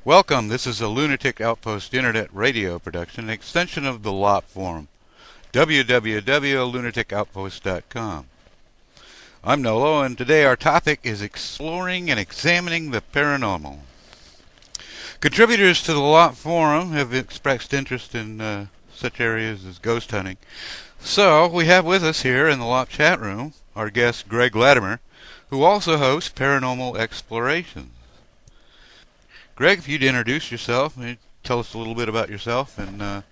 Welcome. This is a Lunatic Outpost Internet radio production, an extension of the LOP forum, www.lunaticoutpost.com. I'm Nolo, and today our topic is exploring and examining the paranormal. Contributors to the LOP forum have expressed interest in such areas as ghost hunting. So we have with us here in the LOP chat room our guest Greg Latimer, who also hosts Paranormal Explorations. Greg, if you'd introduce yourself, tell us a little bit about yourself and, how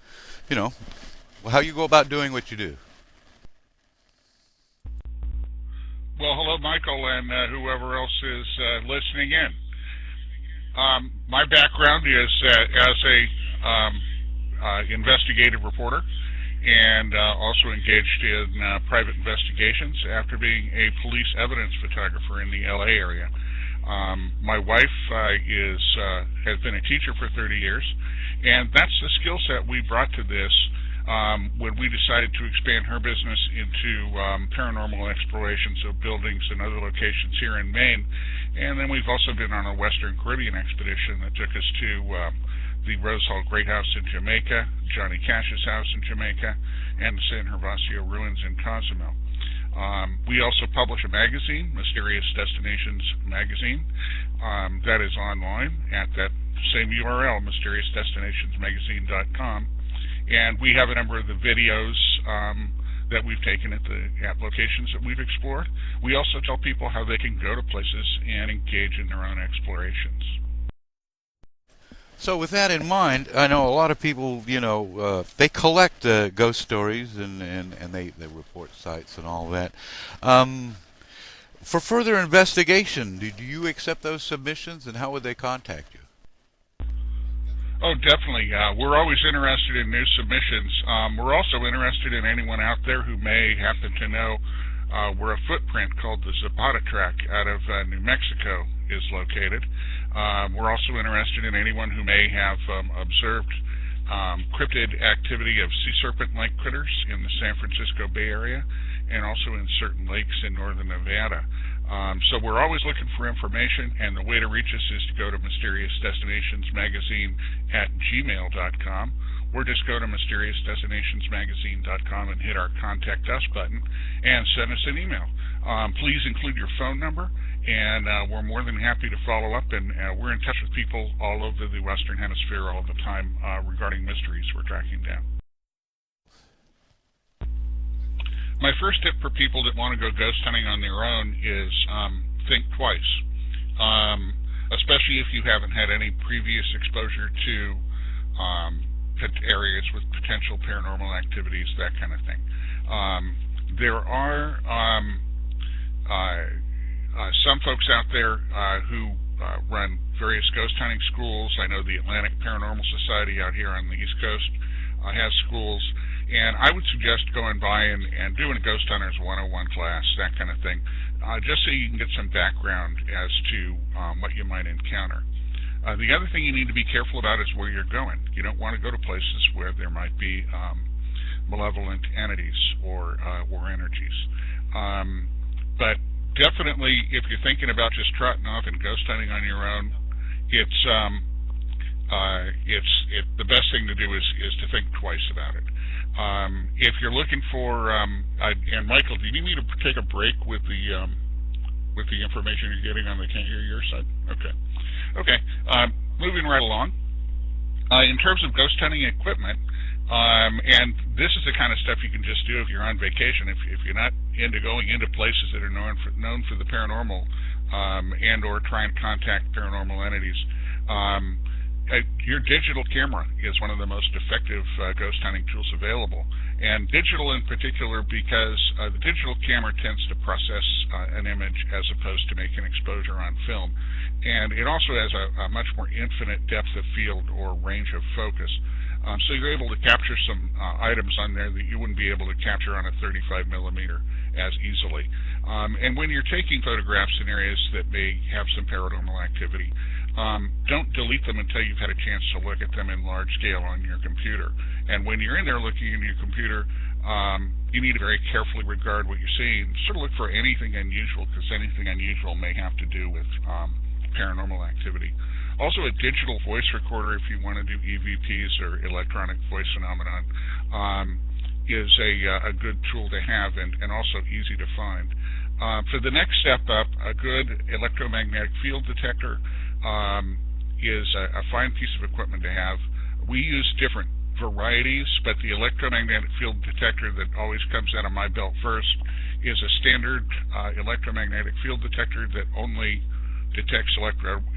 you go about doing what you do. Well, hello, Michael, and whoever else is listening in. My background is as a investigative reporter and also engaged in private investigations after being a police evidence photographer in the LA area. My wife has been a teacher for 30 years, and that's the skill set we brought to this when we decided to expand her business into paranormal explorations of buildings and other locations here in Maine. And then we've also been on a Western Caribbean expedition that took us to the Rose Hall Great House in Jamaica, Johnny Cash's house in Jamaica, and the San Gervasio ruins in Cozumel. We also publish a magazine, Mysterious Destinations Magazine, that is online at that same URL, mysteriousdestinationsmagazine.com. And we have a number of the videos that we've taken at locations that we've explored. We also tell people how they can go to places and engage in their own explorations. So with that in mind, I know a lot of people, they collect ghost stories and they report sites and all that. For further investigation, do you accept those submissions, and how would they contact you? Oh, definitely. We're always interested in new submissions. We're also interested in anyone out there who may happen to know where a footprint called the Zapata Track out of New Mexico is located. We're also interested in anyone who may have observed cryptid activity of sea serpent-like critters in the San Francisco Bay Area and also in certain lakes in northern Nevada. So we're always looking for information, and the way to reach us is to go to mysteriousdestinationsmagazine@gmail.com, or just go to mysteriousdestinationsmagazine.com and hit our Contact Us button and send us an email. Please include your phone number, and we're more than happy to follow up, and we're in touch with people all over the Western Hemisphere all the time regarding mysteries we're tracking down. My first tip for people that want to go ghost hunting on their own is think twice, especially if you haven't had any previous exposure to areas with potential paranormal activities, that kind of thing. There are some folks out there who run various ghost hunting schools. I know the Atlantic Paranormal Society out here on the East Coast has schools. And I would suggest going by and doing a Ghost Hunters 101 class, that kind of thing, just so you can get some background as to what you might encounter. The other thing you need to be careful about is where you're going. You don't want to go to places where there might be malevolent entities or energies. But definitely, if you're thinking about just trotting off and ghost hunting on your own, the best thing to do is to think twice about it. If you're looking for, and Michael, do you need me to take a break with the information you're getting on the Can't Hear Your side? Okay. Moving right along. In terms of ghost hunting equipment, and this is the kind of stuff you can just do if you're on vacation. If you're not into going into places that are known for the paranormal, and or trying to contact paranormal entities. Your digital camera is one of the most effective ghost hunting tools available, and digital in particular because the digital camera tends to process an image as opposed to make an exposure on film, and it also has a much more infinite depth of field or range of focus. So you're able to capture some items on there that you wouldn't be able to capture on a 35 millimeter as easily. And when you're taking photographs in areas that may have some paranormal activity, don't delete them until you've had a chance to look at them in large scale on your computer. And when you're in there looking into your computer, you need to very carefully regard what you're seeing. Sort of look for anything unusual, because anything unusual may have to do with paranormal activity. Also, a digital voice recorder, if you want to do EVPs or electronic voice phenomenon, is a good tool to have and also easy to find. For the next step up, a good electromagnetic field detector is a fine piece of equipment to have. We use different varieties, but the electromagnetic field detector that always comes out of my belt first is a standard electromagnetic field detector that only detects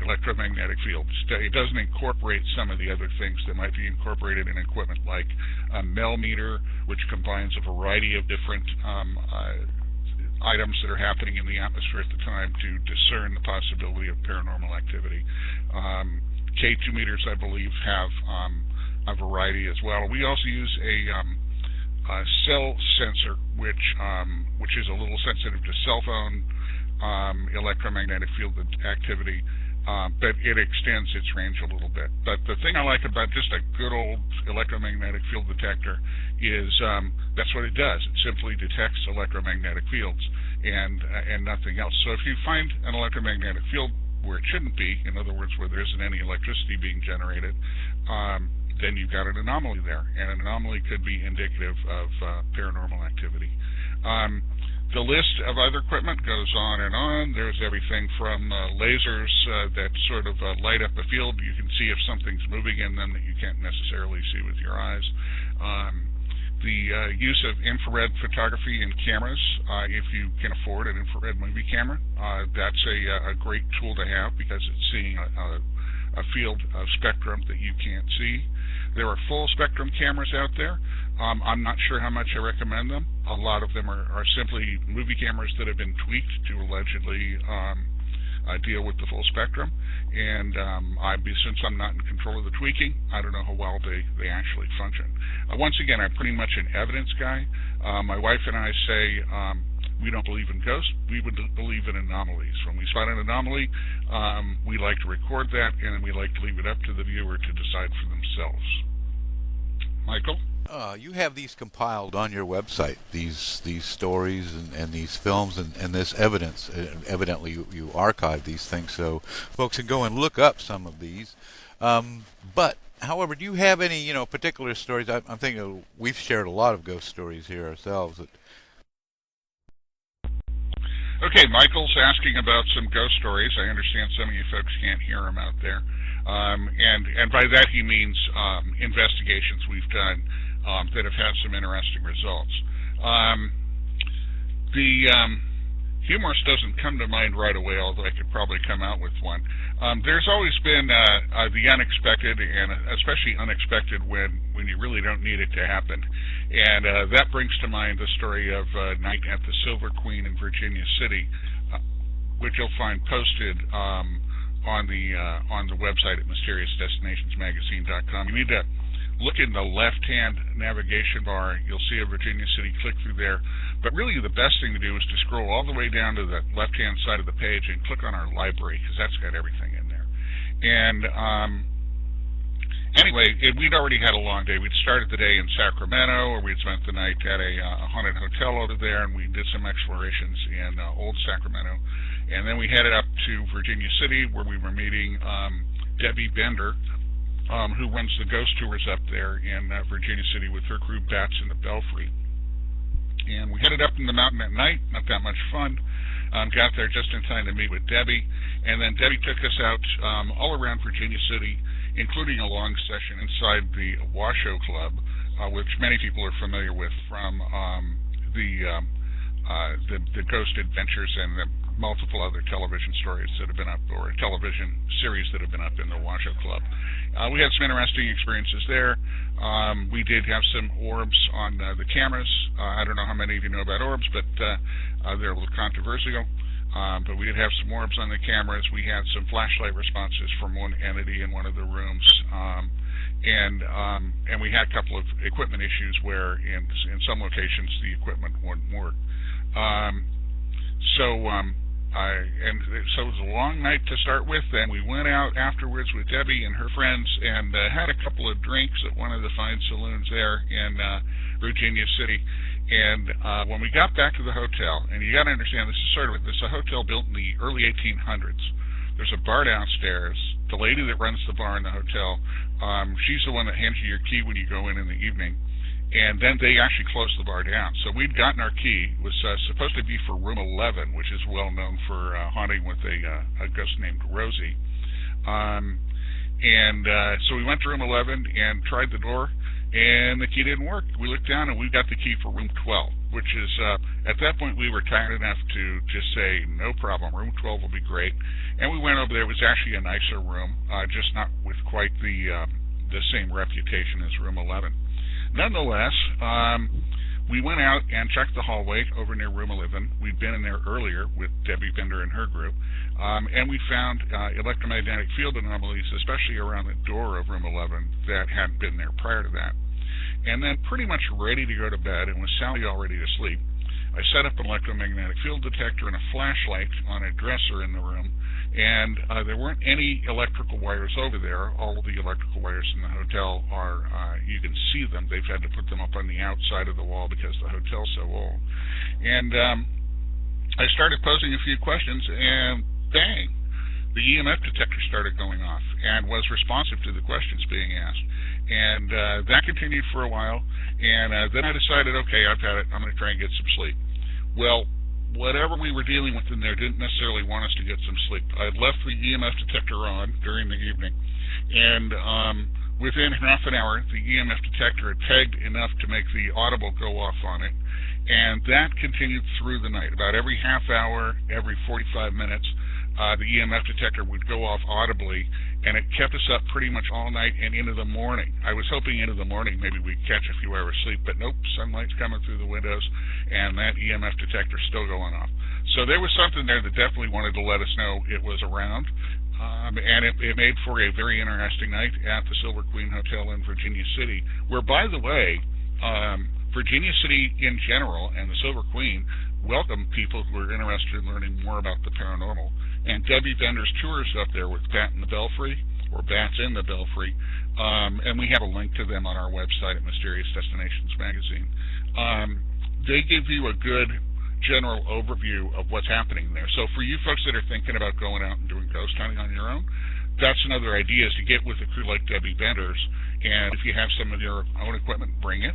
electromagnetic fields. It doesn't incorporate some of the other things that might be incorporated in equipment like a Mel meter, which combines a variety of different items that are happening in the atmosphere at the time to discern the possibility of paranormal activity. K2 meters, I believe, have a variety as well. We also use a cell sensor, which is a little sensitive to cell phone electromagnetic field activity, but it extends its range a little bit. But the thing I like about just a good old electromagnetic field detector is that's what it does. It simply detects electromagnetic fields and nothing else. So if you find an electromagnetic field where it shouldn't be, in other words, where there isn't any electricity being generated, then you've got an anomaly there, and an anomaly could be indicative of paranormal activity. The list of other equipment goes on and on. There's everything from lasers that sort of light up a field. You can see if something's moving in them that you can't necessarily see with your eyes. The use of infrared photography in cameras, if you can afford an infrared movie camera, that's a great tool to have because it's seeing a field of spectrum that you can't see. There are full spectrum cameras out there. I'm not sure how much I recommend them. A lot of them are simply movie cameras that have been tweaked to allegedly deal with the full spectrum. And since I'm not in control of the tweaking, I don't know how well they actually function. Once again, I'm pretty much an evidence guy. My wife and I say we don't believe in ghosts. We would believe in anomalies. When we spot an anomaly, we like to record that, and we like to leave it up to the viewer to decide for themselves. Michael? You have these compiled on your website, these stories and these films and this evidence. Evidently, you archive these things so folks can go and look up some of these. But, however, do you have any particular stories? I'm thinking we've shared a lot of ghost stories here ourselves. Okay, Michael's asking about some ghost stories. I understand some of you folks can't hear them out there. And by that he means investigations we've done that have had some interesting results. The humorous doesn't come to mind right away, although I could probably come out with one. There's always been the unexpected, and especially unexpected when you really don't need it to happen. And that brings to mind the story of Night at the Silver Queen in Virginia City, which you'll find posted on the website at MysteriousDestinationsMagazine.com. You need to look in the left-hand navigation bar. You'll see a Virginia City. Click through there. But really the best thing to do is to scroll all the way down to the left-hand side of the page and click on our library, because that's got everything in there. And anyway, we'd already had a long day. We'd started the day in Sacramento, where we'd spent the night at a haunted hotel over there, and we did some explorations in Old Sacramento. And then we headed up to Virginia City, where we were meeting Debbie Bender, who runs the ghost tours up there in Virginia City with her crew Bats in the Belfry. And we headed up in the mountain at night, not that much fun. Got there just in time to meet with Debbie, and then Debbie took us out all around Virginia City, including a long session inside the Washoe Club, which many people are familiar with from the Ghost Adventures and the multiple other television stories that have been up, or television series that have been up in the Washoe Club. We had some interesting experiences there. We did have some orbs on the cameras. I don't know how many of you know about orbs, but they're a little controversial. But we did have some orbs on the cameras. We had some flashlight responses from one entity in one of the rooms. And we had a couple of equipment issues where in some locations the equipment wouldn't work. So it was a long night to start with. Then we went out afterwards with Debbie and her friends and had a couple of drinks at one of the fine saloons there in Virginia City. And when we got back to the hotel, and you got to understand, this is a hotel built in the early 1800s. There's a bar downstairs. the lady that runs the bar in the hotel, she's the one that hands you your key when you go in the evening. And then they actually closed the bar down. So we'd gotten our key. It was supposed to be for room 11, which is well known for haunting with a ghost named Rosie. So we went to room 11 and tried the door, and the key didn't work. We looked down, and we got the key for room 12, which is, at that point, we were tired enough to just say, no problem, room 12 will be great. And we went over there. It was actually a nicer room, just not with quite the same reputation as room 11. Nonetheless, we went out and checked the hallway over near room 11. We'd been in there earlier with Debbie Bender and her group, and we found electromagnetic field anomalies, especially around the door of room 11, that hadn't been there prior to that. And then pretty much ready to go to bed, and with Sally already asleep, I set up an electromagnetic field detector and a flashlight on a dresser in the room, and there weren't any electrical wires over there. All of the electrical wires in the hotel are, you can see them. They've had to put them up on the outside of the wall because the hotel's so old. And I started posing a few questions, and bang, the EMF detector started going off and was responsive to the questions being asked. And that continued for a while, and then I decided, okay, I've got it. I'm going to try and get some sleep. Well, whatever we were dealing with in there didn't necessarily want us to get some sleep. I had left the EMF detector on during the evening, and within half an hour, the EMF detector had pegged enough to make the audible go off on it, and that continued through the night. About every half hour, every 45 minutes, the EMF detector would go off audibly, and it kept us up pretty much all night and into the morning. I was hoping into the morning maybe we'd catch a few hours sleep, but nope, sunlight's coming through the windows, and that EMF detector's still going off. So there was something there that definitely wanted to let us know it was around, and it made for a very interesting night at the Silver Queen Hotel in Virginia City, where, by the way, Virginia City in general and the Silver Queen welcome people who are interested in learning more about the paranormal. And Debbie Bender's tours up there with Bat in the Belfry, or Bats in the Belfry, and we have a link to them on our website at Mysterious Destinations Magazine. They give you a good general overview of what's happening there. So for you folks that are thinking about going out and doing ghost hunting on your own, that's another idea, is to get with a crew like Debbie Bender's, and if you have some of your own equipment, bring it.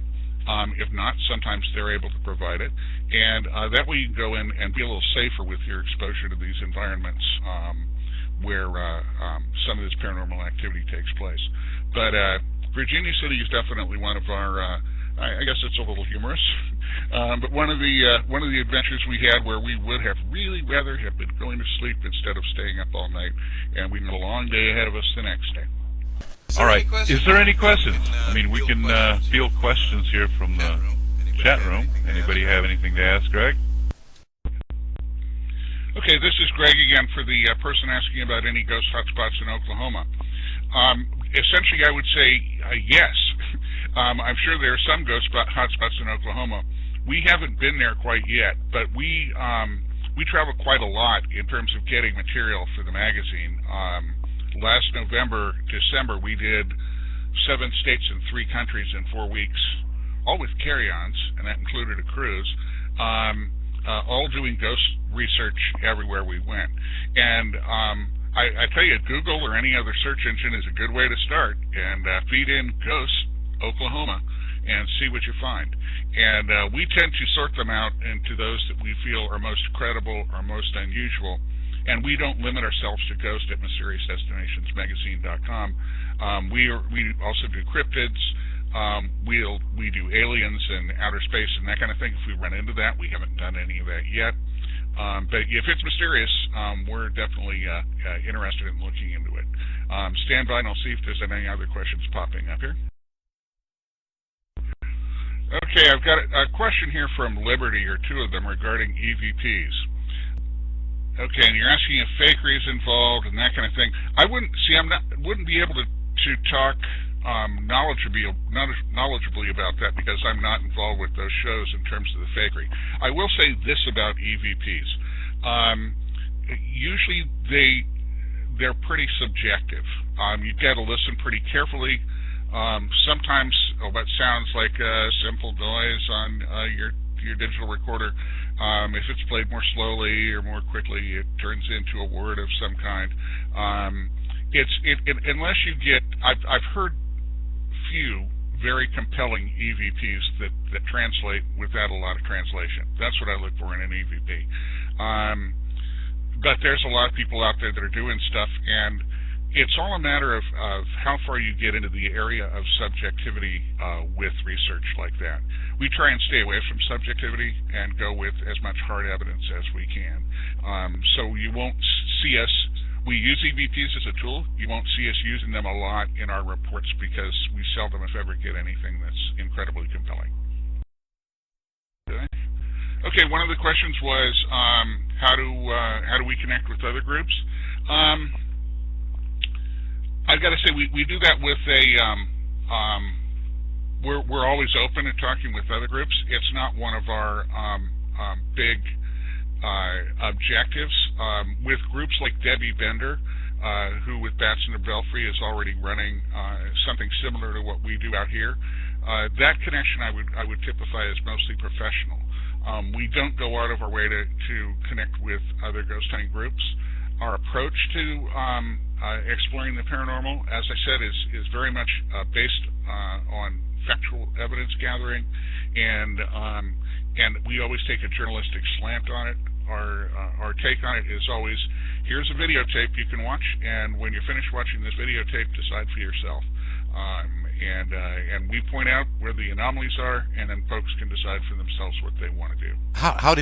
If not, sometimes they're able to provide it, and that way you can go in and be a little safer with your exposure to these environments where some of this paranormal activity takes place. But Virginia City is definitely one of our, I guess it's a little humorous, but one of the adventures we had where we would have really rather have been going to sleep instead of staying up all night, and we had a long day ahead of us the next day. All right. Is there any questions? I mean, we can field questions here from the chat room. Anybody have anything to ask, Greg? Okay, this is Greg again for the person asking about any ghost hotspots in Oklahoma. Essentially, I would say yes. I'm sure there are some ghost hotspots in Oklahoma. We haven't been there quite yet, but we travel quite a lot in terms of getting material for the magazine. Last November, December, we did 7 states and 3 countries in 4 weeks, all with carry-ons, and that included a cruise, all doing ghost research everywhere we went. And I tell you, Google or any other search engine is a good way to start, and feed in Ghost Oklahoma and see what you find. And we tend to sort them out into those that we feel are most credible or most unusual. And we don't limit ourselves to ghost at MysteriousDestinationsMagazine.com. We also do cryptids. We do aliens and outer space and that kind of thing. If we run into that, we haven't done any of that yet. But if it's mysterious, we're definitely interested in looking into it. Stand by and I'll see if there's any other questions popping up here. Okay, I've got a question here from Liberty, or 2 of them, regarding EVPs. Okay, and you're asking if fakery is involved and that kind of thing. I wouldn't be able to talk knowledgeably about that because I'm not involved with those shows in terms of the fakery. I will say this about EVPs. Usually they're pretty subjective. You've got to listen pretty carefully. Sometimes what sounds like a simple noise on your digital recorder, if it's played more slowly or more quickly, it turns into a word of some kind. unless you get, I've heard few very compelling EVPs that translate without a lot of translation. That's what I look for in an EVP. But there's a lot of people out there that are doing stuff, and it's all a matter of how far you get into the area of subjectivity with research like that. We try and stay away from subjectivity and go with as much hard evidence as we can. So you won't see us, we use EVPs as a tool. You won't see us using them a lot in our reports because we seldom, if ever, get anything that's incredibly compelling. Okay, one of the questions was how do we connect with other groups? I've got to say we do that with we're always open to talking with other groups. It's not one of our big objectives. With groups like Debbie Bender, who with Bats in the Belfry is already running something similar to what we do out here, that connection I would typify as mostly professional. We don't go out of our way to connect with other ghost hunting groups. Our approach to exploring the paranormal, as I said, is very much based on factual evidence gathering, and we always take a journalistic slant on it. Our take on it is always, here's a videotape you can watch, and when you're finished watching this videotape, decide for yourself. And we point out where the anomalies are, and then folks can decide for themselves what they want to do. How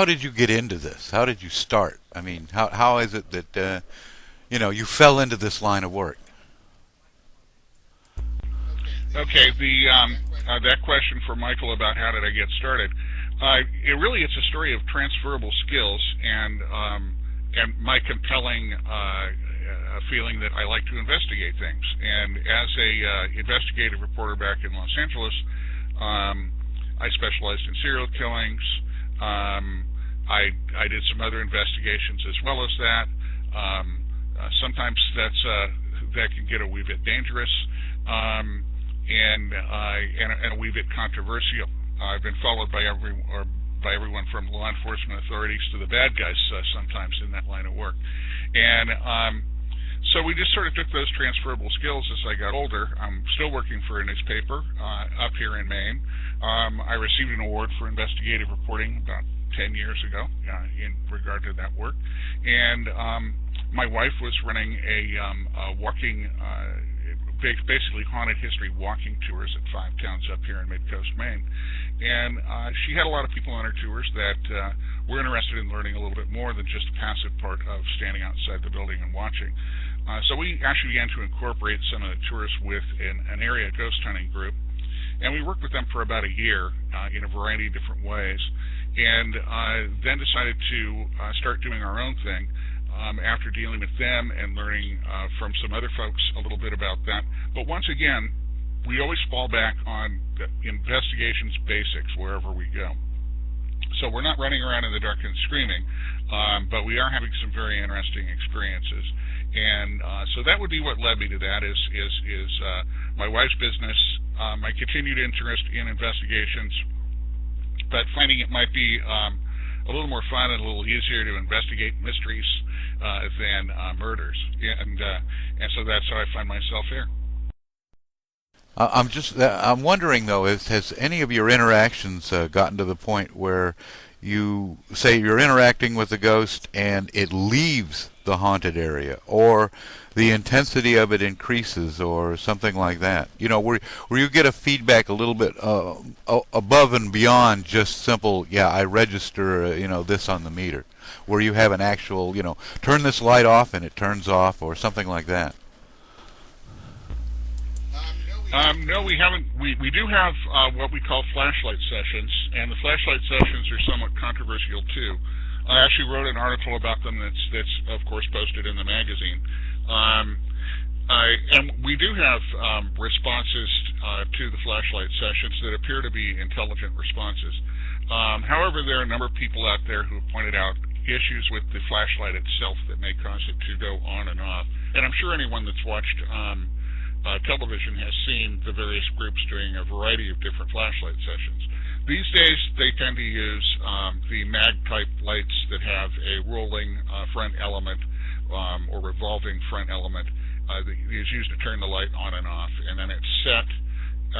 did you get into this? How did you start? I mean, how is it that you fell into this line of work? Okay, that question for Michael about how did I get started? It's a story of transferable skills and my compelling feeling that I like to investigate things. And as a investigative reporter back in Los Angeles, I specialized in serial killings. I did some other investigations as well as that. Sometimes that can get a wee bit dangerous and a wee bit controversial. I've been followed by everyone from law enforcement authorities to the bad guys sometimes in that line of work. And so we just sort of took those transferable skills as I got older. I'm still working for a newspaper up here in Maine. I received an award for investigative reporting about 10 years ago in regard to that work. And my wife was running a walking, basically haunted history walking tours at 5 towns up here in mid-coast Maine. And she had a lot of people on her tours that were interested in learning a little bit more than just the passive part of standing outside the building and watching. So we actually began to incorporate some of the tours with an area ghost hunting group. And we worked with them for about a year in a variety of different ways. And then decided to start doing our own thing after dealing with them and learning from some other folks a little bit about that. But once again, we always fall back on the investigations basics wherever we go. So we're not running around in the dark and screaming, but we are having some very interesting experiences. And so that would be what led me to that is my wife's business, my continued interest in investigations, but finding it might be a little more fun and a little easier to investigate mysteries than murders. And so that's how I find myself here. I'm wondering though, has any of your interactions gotten to the point where you say you're interacting with the ghost and it leaves the haunted area, or the intensity of it increases, or something like that? Where you get a feedback a little bit above and beyond just simple, I register, this on the meter, where you have an actual, turn this light off and it turns off, or something like that. No, we haven't. We do have what we call flashlight sessions, and the flashlight sessions are somewhat controversial too. I actually wrote an article about them that's of course posted in the magazine. And we do have responses to the flashlight sessions that appear to be intelligent responses. However, there are a number of people out there who have pointed out issues with the flashlight itself that may cause it to go on and off. And I'm sure anyone that's watched television has seen the various groups doing a variety of different flashlight sessions. These days, they tend to use the mag-type lights that have a rolling front element or revolving front element that is used to turn the light on and off, and then it's set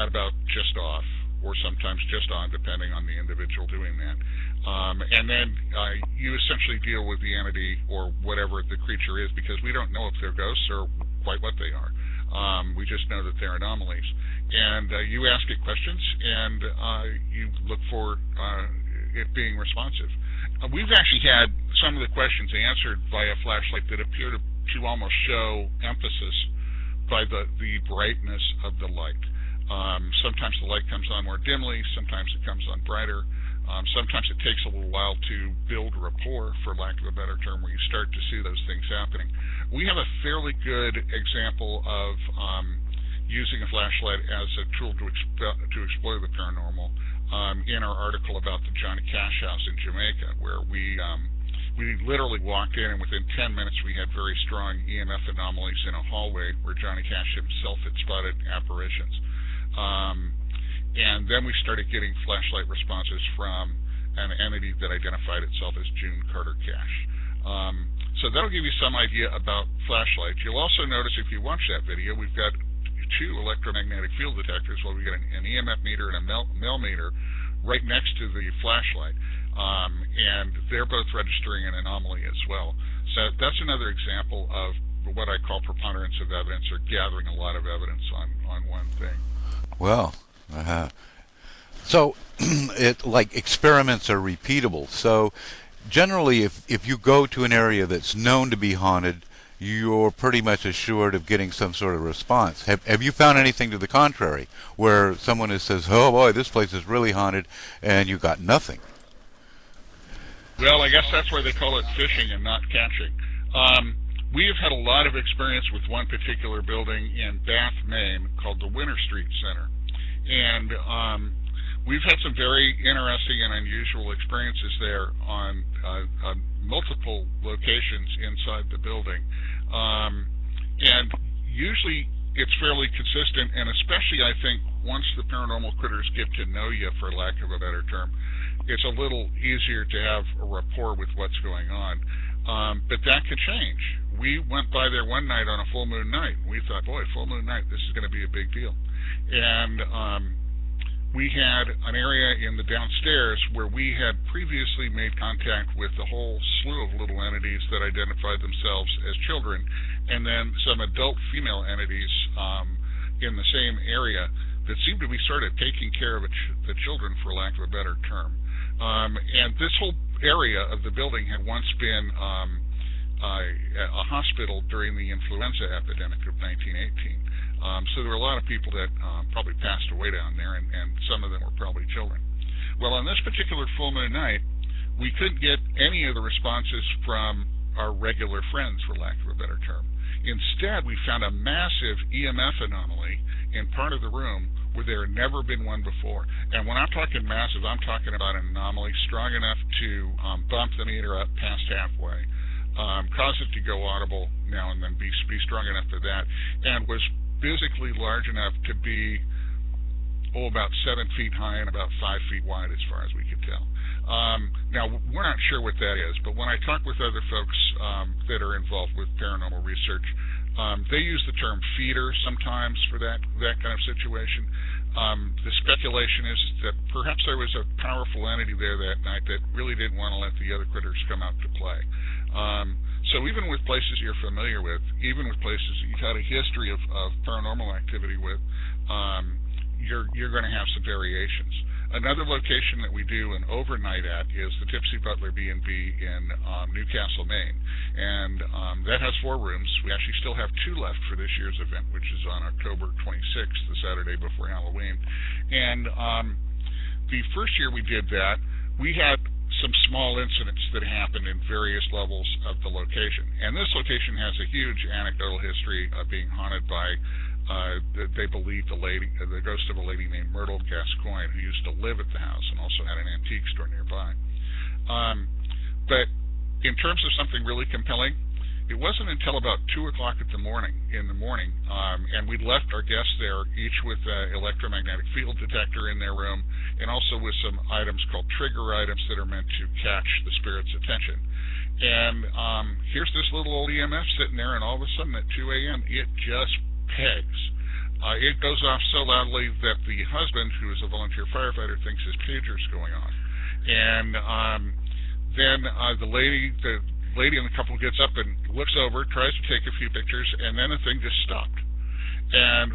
at about just off, or sometimes just on, depending on the individual doing that. And then you essentially deal with the entity or whatever the creature is, because we don't know if they're ghosts or quite what they are. We just know that they're anomalies. And you ask it questions, and you look for it being responsive. We've actually had some of the questions answered by a flashlight that appear to almost show emphasis by the brightness of the light. Sometimes the light comes on more dimly, sometimes it comes on brighter. Sometimes it takes a little while to build rapport, for lack of a better term, where you start to see those things happening. We have a fairly good example of using a flashlight as a tool to explore the paranormal in our article about the Johnny Cash house in Jamaica, where we literally walked in, and within 10 minutes we had very strong EMF anomalies in a hallway where Johnny Cash himself had spotted apparitions. And then we started getting flashlight responses from an entity that identified itself as June Carter Cash. So that'll give you some idea about flashlights. You'll also notice, if you watch that video, we've got two electromagnetic field detectors. Well, we've got an EMF meter and a mel meter right next to the flashlight, and they're both registering an anomaly as well. So that's another example of what I call preponderance of evidence, or gathering a lot of evidence on one thing. Well, so like experiments are repeatable. So generally, if you go to an area that's known to be haunted, you're pretty much assured of getting some sort of response. Have you found anything to the contrary, where someone says, "Oh boy, this place is really haunted," and you got nothing? Well, I guess that's why they call it fishing and not catching. We have had a lot of experience with one particular building in Bath, Maine, called the Winter Street Center. And we've had some very interesting and unusual experiences there on multiple locations inside the building. And usually it's fairly consistent, and especially, I think, once the paranormal critters get to know you, for lack of a better term, it's a little easier to have a rapport with what's going on. But that could change. We went by there one night on a full moon night, and we thought, boy, full moon night, this is going to be a big deal. And we had an area in the downstairs where we had previously made contact with a whole slew of little entities that identified themselves as children, and then some adult female entities in the same area that seemed to be sort of taking care of the children, for lack of a better term. And this whole area of the building had once been a hospital during the influenza epidemic of 1918. So there were a lot of people that probably passed away down there, and some of them were probably children. Well, on this particular full moon night, we couldn't get any of the responses from our regular friends, for lack of a better term. Instead, we found a massive EMF anomaly in part of the room where there had never been one before. And when I'm talking massive, I'm talking about an anomaly strong enough to bump the meter up past halfway, cause it to go audible now and then, be strong enough for that, and was physically large enough to be about 7 feet high and about 5 feet wide, as far as we could tell. Now, we're not sure what that is, but when I talk with other folks that are involved with paranormal research, they use the term feeder sometimes for that kind of situation. The speculation is that perhaps there was a powerful entity there that night that really didn't want to let the other critters come out to play. So even with places you're familiar with, even with places that you've had a history of paranormal activity with, you're going to have some variations. Another location that we do an overnight at is the Tipsy Butler B&B in Newcastle, Maine. And that has 4 rooms. We actually still have 2 left for this year's event, which is on October 26th, the Saturday before Halloween. And the first year we did that, we had some small incidents that happened in various levels of the location. And this location has a huge anecdotal history of being haunted by they believe the ghost of a lady named Myrtle Gascoigne, who used to live at the house and also had an antique store nearby. But in terms of something really compelling, it wasn't until about 2 o'clock in the morning, and we left our guests there, each with an electromagnetic field detector in their room, and also with some items called trigger items that are meant to catch the spirit's attention. And here's this little old EMF sitting there, and all of a sudden at 2 a.m. it just pegs. It goes off so loudly that the husband, who is a volunteer firefighter, thinks his pager's going off. And then the lady in the couple gets up and looks over, tries to take a few pictures, and then the thing just stopped. And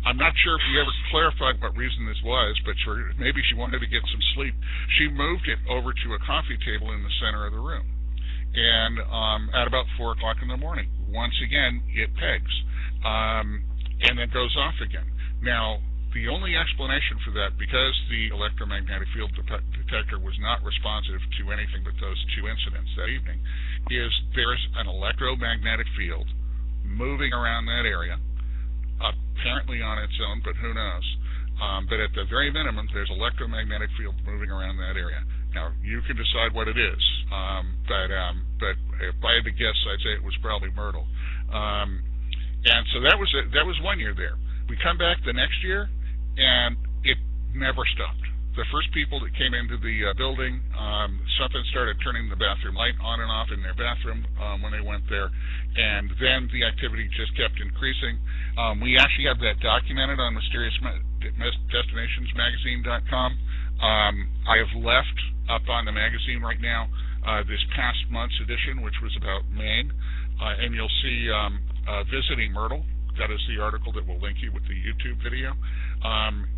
I'm not sure if we ever clarified what reason this was, but maybe she wanted to get some sleep. She moved it over to a coffee table in the center of the room. And at about 4 o'clock in the morning, once again, it pegs. And then goes off again. Now, the only explanation for that, because the electromagnetic field detector was not responsive to anything but those two incidents that evening, is there's an electromagnetic field moving around that area, apparently on its own, but who knows. But at the very minimum, there's electromagnetic field moving around that area. Now, you can decide what it is, but if I had to guess, I'd say it was probably Myrtle. And so that was 1 year there. We come back the next year, and it never stopped. The first people that came into the building, something started turning the bathroom light on and off in their bathroom when they went there, and then the activity just kept increasing. We actually have that documented on MysteriousDestinationsMagazine.com. I have left up on the magazine right now this past month's edition, which was about Maine, and you'll see Visiting Myrtle. That is the article that will link you with the YouTube video.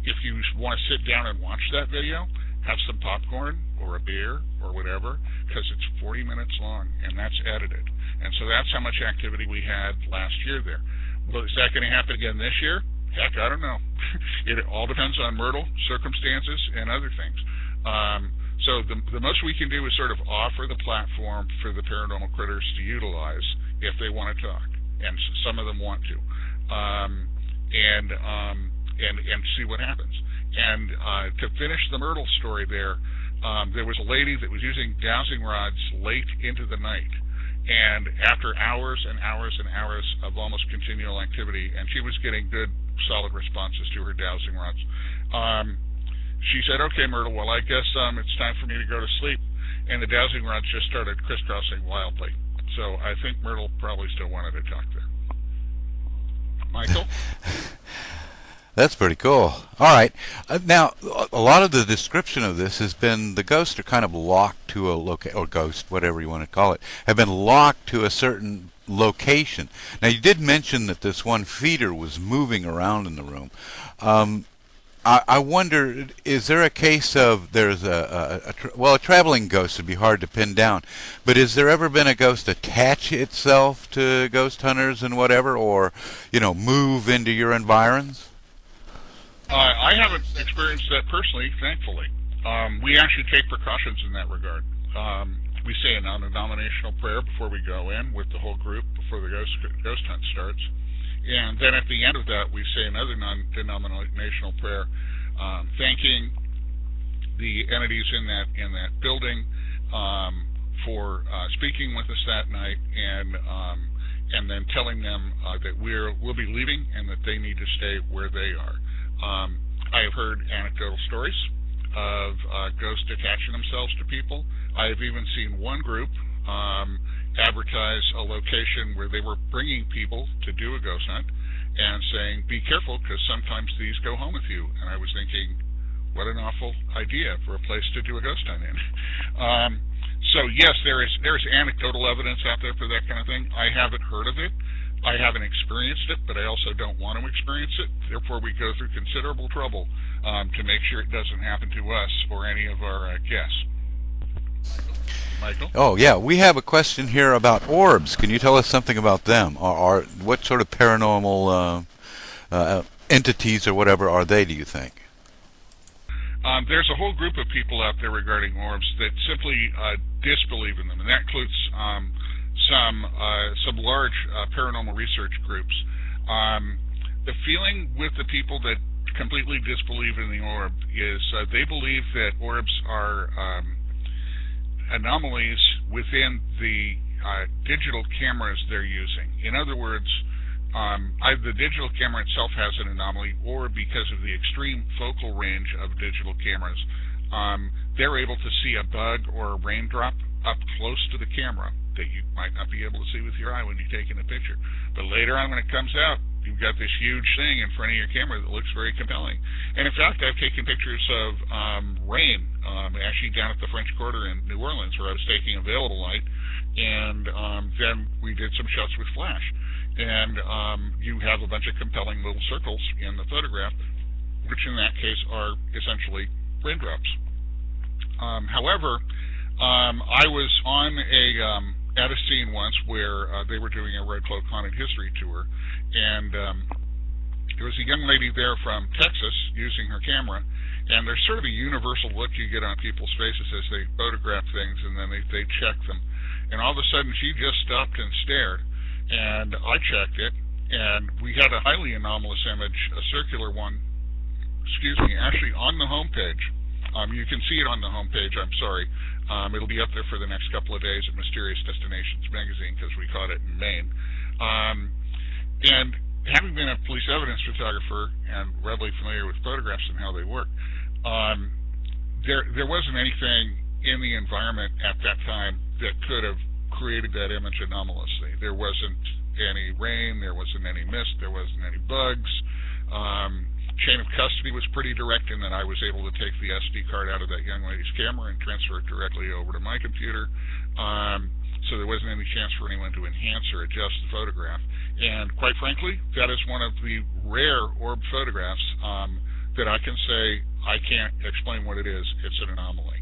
If you want to sit down and watch that video, have some popcorn or a beer or whatever, because it's 40 minutes long, and that's edited. And so that's how much activity we had last year there. Well, is that going to happen again this year? Heck, I don't know. It all depends on Myrtle, circumstances, and other things. So the most we can do is sort of offer the platform for the paranormal critters to utilize if they want to talk, and some of them want to, and see what happens. And to finish the Myrtle story there was a lady that was using dowsing rods late into the night, and after hours and hours and hours of almost continual activity, and she was getting good, solid responses to her dowsing rods. She said, "Okay, Myrtle, well, I guess it's time for me to go to sleep." And the dowsing rods just started crisscrossing wildly. So I think Myrtle probably still wanted to talk there. Michael? That's pretty cool. All right. Now, a lot of the description of this has been the ghosts are kind of locked to a or ghost, whatever you want to call it, have been locked to a certain location. Now, you did mention that this one feeder was moving around in the room. I wonder, is there a case of there's a traveling ghost would be hard to pin down, but has there ever been a ghost attach itself to ghost hunters and whatever, or, move into your environs? I haven't experienced that personally, thankfully. We actually take precautions in that regard. We say a non-denominational prayer before we go in with the whole group before the ghost hunt starts. And then at the end of that, we say another non-denominational prayer, thanking the entities in that building for speaking with us that night, and then telling them that we'll be leaving and that they need to stay where they are. I have heard anecdotal stories of ghosts attaching themselves to people. I have even seen one group advertise a location where they were bringing people to do a ghost hunt and saying, "Be careful, because sometimes these go home with you." And I was thinking, what an awful idea for a place to do a ghost hunt in. So yes, there's anecdotal evidence out there for that kind of thing. I haven't heard of it. I haven't experienced it, but I also don't want to experience it. Therefore, we go through considerable trouble to make sure it doesn't happen to us or any of our guests. Michael? Oh, yeah. We have a question here about orbs. Can you tell us something about them? Or what sort of paranormal entities or whatever are they, do you think? There's a whole group of people out there regarding orbs that simply disbelieve in them, and that includes some large paranormal research groups. The feeling with the people that completely disbelieve in the orb is they believe that orbs are anomalies within the digital cameras they're using. In other words, either the digital camera itself has an anomaly, or because of the extreme focal range of digital cameras, they're able to see a bug or a raindrop up close to the camera that you might not be able to see with your eye when you're taking a picture. But later on, when it comes out, you've got this huge thing in front of your camera that looks very compelling. And in fact, I've taken pictures of rain, actually down at the French Quarter in New Orleans, where I was taking available light, and then we did some shots with flash. And you have a bunch of compelling little circles in the photograph, which in that case are essentially raindrops. However, I was on at a scene once where they were doing a Red Cloak Haunted History tour, and there was a young lady there from Texas using her camera, and there's sort of a universal look you get on people's faces as they photograph things, and then they check them. And all of a sudden, she just stopped and stared, and I checked it, and we had a highly anomalous image, a circular one, actually on the homepage. You can see it on the homepage, I'm sorry. It'll be up there for the next couple of days at Mysterious Destinations magazine, because we caught it in Maine. And having been a police evidence photographer and readily familiar with photographs and how they work, there wasn't anything in the environment at that time that could have created that image anomalously. There wasn't any rain, there wasn't any mist, there wasn't any bugs. Chain of custody was pretty direct in that I was able to take the SD card out of that young lady's camera and transfer it directly over to my computer. So there wasn't any chance for anyone to enhance or adjust the photograph. And quite frankly, that is one of the rare orb photographs that I can say I can't explain what it is. It's an anomaly.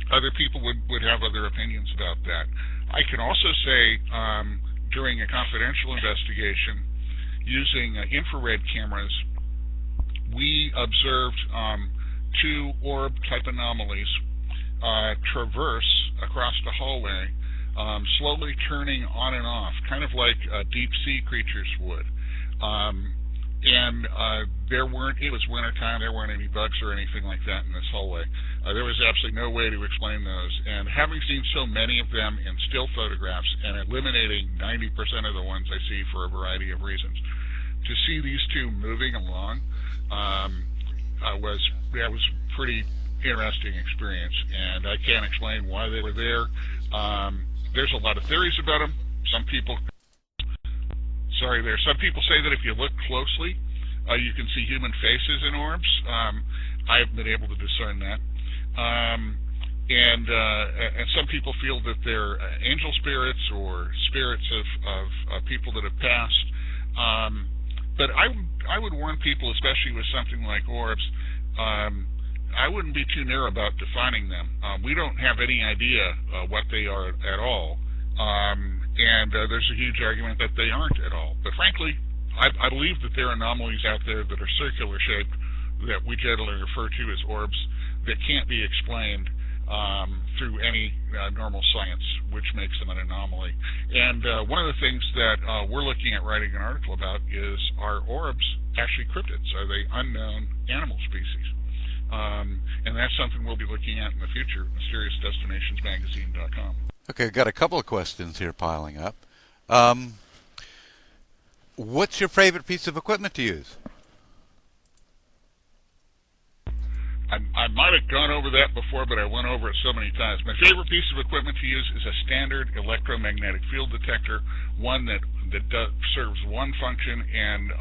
Other people would have other opinions about that. I can also say during a confidential investigation, using infrared cameras, we observed two orb-type anomalies traverse across the hallway, slowly turning on and off, kind of like deep-sea creatures would. It was wintertime, there weren't any bugs or anything like that in this hallway. There was absolutely no way to explain those. And having seen so many of them in still photographs and eliminating 90% of the ones I see for a variety of reasons, to see these two moving along was a pretty interesting experience. And I can't explain why they were there. There's a lot of theories about them. Some people say that if you look closely, you can see human faces in orbs. I haven't been able to discern that. And some people feel that they're angel spirits or spirits of people that have passed. But I would warn people, especially with something like orbs, I wouldn't be too near about defining them. We don't have any idea what they are at all. And there's a huge argument that they aren't at all. But frankly, I believe that there are anomalies out there that are circular shaped that we generally refer to as orbs that can't be explained through any normal science, which makes them an anomaly. And one of the things that we're looking at writing an article about is, are orbs actually cryptids? Are they unknown animal species? And that's something we'll be looking at in the future, MysteriousDestinationsMagazine.com. Okay, got a couple of questions here piling up. What's your favorite piece of equipment to use? I might have gone over that before, but I went over it so many times. My favorite piece of equipment to use is a standard electromagnetic field detector, one that serves one function and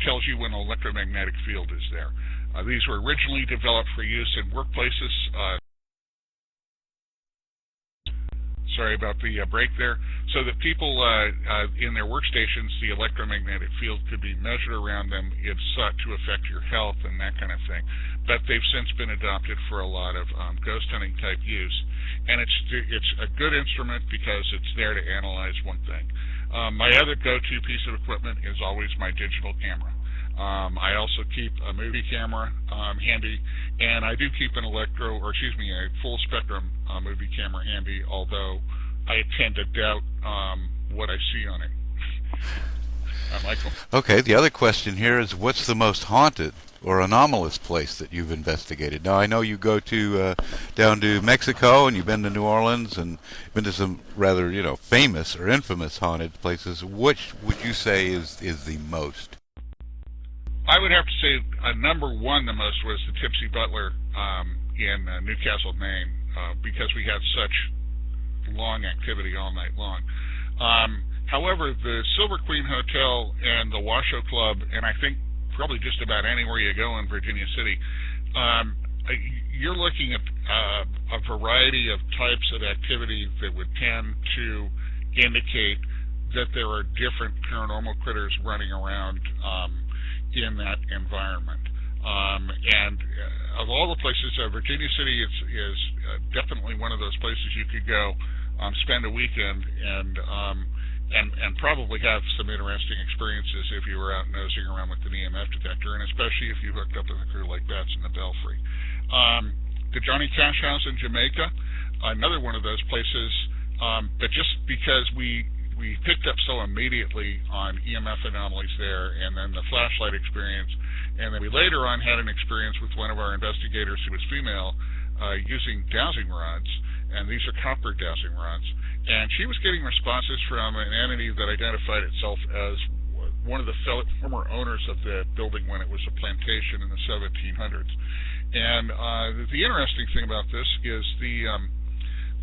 tells you when an electromagnetic field is there. These were originally developed for use in workplaces. Sorry about the break there. So that people in their workstations, the electromagnetic field could be measured around them. It's sought to affect your health and that kind of thing. But they've since been adopted for a lot of ghost hunting type use. And it's a good instrument because it's there to analyze one thing. My other go-to piece of equipment is always my digital camera. I also keep a movie camera handy, and I do keep a full spectrum movie camera handy, although I tend to doubt what I see on it. Michael. Okay, the other question here is, what's the most haunted or anomalous place that you've investigated? Now, I know you go to down to Mexico, and you've been to New Orleans, and been to some rather, famous or infamous haunted places. Which would you say is the most? I would have to say number one, the most was the Tipsy Butler in Newcastle, Maine, because we had such long activity all night long. However, the Silver Queen Hotel and the Washoe Club, and I think probably just about anywhere you go in Virginia City, you're looking at a variety of types of activity that would tend to indicate that there are different paranormal critters running around in that environment. And of all the places, Virginia City is definitely one of those places you could go, spend a weekend, and probably have some interesting experiences if you were out nosing around with an EMF detector, and especially if you hooked up with a crew like that's in the Belfry. The Johnny Cash House in Jamaica, another one of those places, but just because we picked up so immediately on EMF anomalies there, and then the flashlight experience, and then we later on had an experience with one of our investigators who was female using dowsing rods, and these are copper dowsing rods, and she was getting responses from an entity that identified itself as one of the former owners of the building when it was a plantation in the 1700s. And the interesting thing about this is the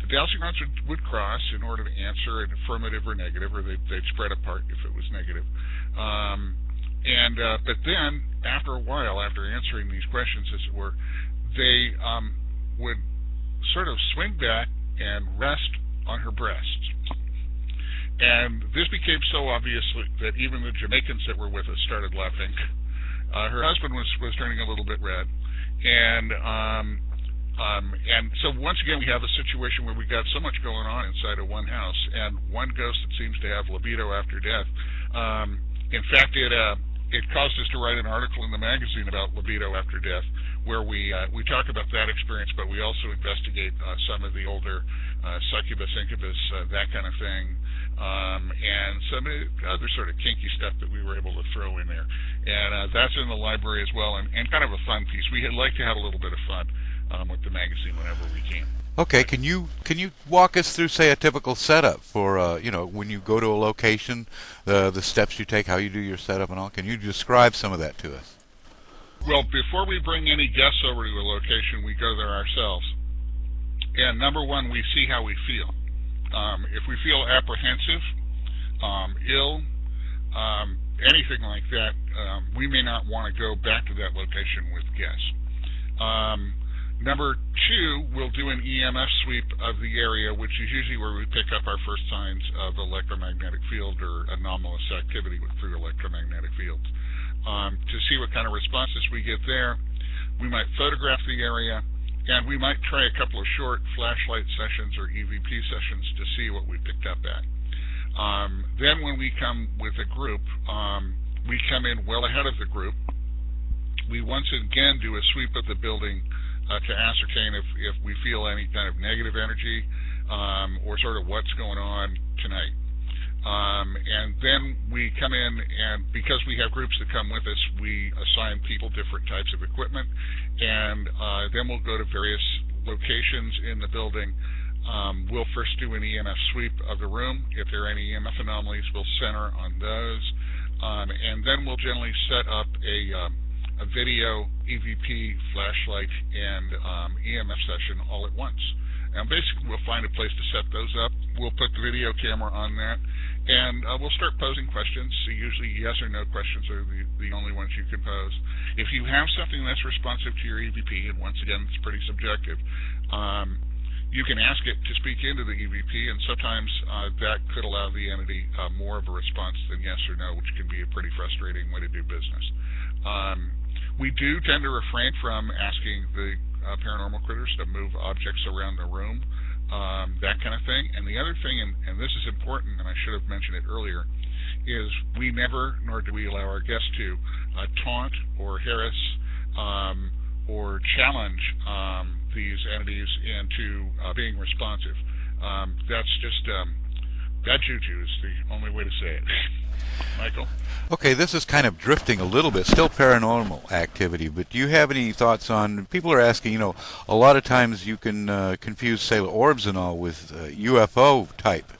dowsing rods would cross in order to answer an affirmative or negative, or they'd spread apart if it was negative. But then, after a while, after answering these questions, as it were, they would sort of swing back and rest on her breasts. And this became so obvious that even the Jamaicans that were with us started laughing. Her husband was turning a little bit red. And so once again, we have a situation where we got so much going on inside of one house, and one ghost that seems to have libido after death. In fact, it caused us to write an article in the magazine about libido after death, where we talk about that experience, but we also investigate some of the older succubus, incubus, that kind of thing, and some other sort of kinky stuff that we were able to throw in there. And that's in the library as well, and kind of a fun piece. We like to have a little bit of fun with the magazine whenever we can. Okay, can you walk us through, say, a typical setup for when you go to a location, the steps you take, how you do your setup and all? Can you describe some of that to us? Well, before we bring any guests over to a location, we go there ourselves. And number one, we see how we feel. If we feel apprehensive, ill, anything like that, we may not want to go back to that location with guests. Number two, we'll do an EMF sweep of the area, which is usually where we pick up our first signs of electromagnetic field or anomalous activity through electromagnetic fields. To see what kind of responses we get there, we might photograph the area, and we might try a couple of short flashlight sessions or EVP sessions to see what we picked up at. Then when we come with a group, we come in well ahead of the group. We once again do a sweep of the building to ascertain if we feel any kind of negative energy or sort of what's going on tonight. And then we come in, and because we have groups that come with us, we assign people different types of equipment, and then we'll go to various locations in the building. We'll first do an EMF sweep of the room. If there are any EMF anomalies, we'll center on those, and then we'll generally set up a video, EVP, flashlight, and EMF session all at once. And basically, we'll find a place to set those up. We'll put the video camera on that, and we'll start posing questions. So usually yes or no questions are the only ones you can pose. If you have something that's responsive to your EVP, and once again, it's pretty subjective, you can ask it to speak into the EVP, and sometimes that could allow the entity more of a response than yes or no, which can be a pretty frustrating way to do business. We do tend to refrain from asking the paranormal critters to move objects around the room, that kind of thing. And the other thing, and this is important, and I should have mentioned it earlier, is we never, nor do we allow our guests to, taunt or harass or challenge these entities into being responsive. That's just bad juju is the only way to say it. Michael? Okay, this is kind of drifting a little bit, still paranormal activity, but do you have any thoughts on, people are asking, a lot of times you can confuse, say, orbs and all with UFO type,